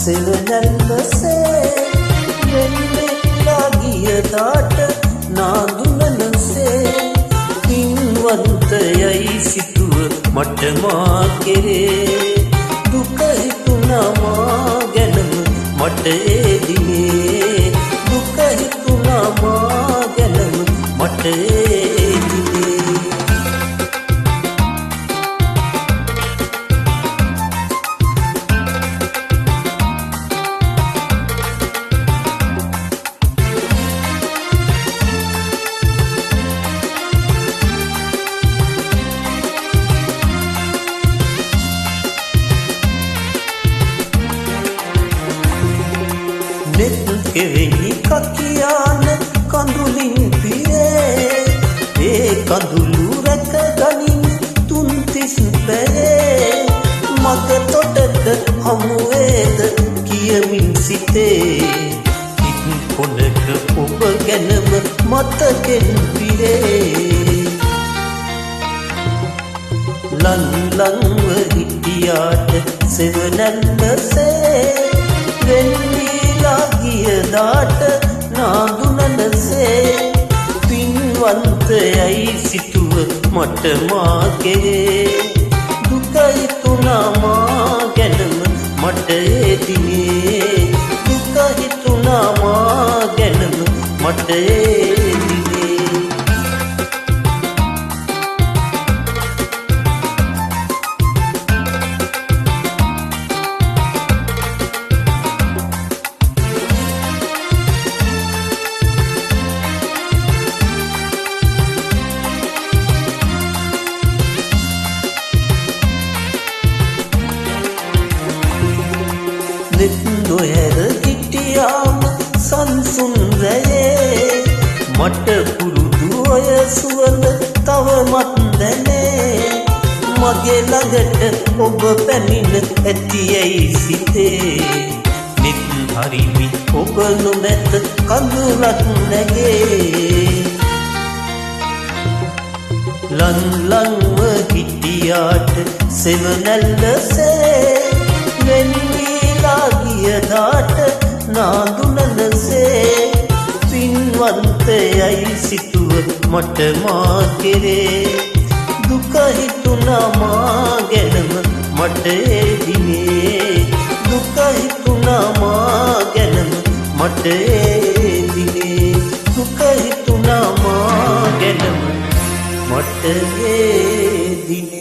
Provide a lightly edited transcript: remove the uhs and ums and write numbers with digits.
සෙවනැල්ලසේ වෙන්නෙලා ගියදාට නාඳුනනසේ පින්වන්තයයි සිතුව මට මා කෙරේ දුක හිතුණා මා ගැනම මට ඒ දිනේ දුක හිතුණා මා ගැනම මට ඒ දිනේ නෙත් කෙවෙහි කකියාන කඳුලින් පිරේ ඒ කඳුළු රැක ගනින් තුන්තිස් පැයේ මග තොටට හමුවේද කියමින් සිතේ හිත් කොනක ඔබ ගැනම මතකෙන් පිරේ ලං ලංව හිටියාට සෙවනැල්ලසේ වෙන්වීලා ගියදාට නාඳුනනසේ පින්වන්තයයි සිතුව මට මා කෙරේ දුක හිතුණා මා ගැනම මට ඒ දිනේ දුක හිතුණා මා ගැනම මට ඒ දිනේ නෙත් නොහැර හිටියාම සංසුන් රැයේ මට පුරුදු ඔය සුවඳ තවමත් දැනේ මගේ ළඟට ඔබ පැමිණ ඇතියයි සිතේ නෙත් හරිමි ඔබ නොමැත කඳුලක් නැගේ ලං ලංව හිටියාට සෙවනැල්ලසේ වෙන්වීලා ගියදාට නාඳුනනසේ පින්වන්තයයි සිතුව මට මා කෙරේ දුක හිතුණා මා ගැනම මට ඒ දිනේ දුක හිතුණා මා ගැනම මට ඒ දිනේ දුක හිතුණා මා ගැනම මට ඒ දිනේ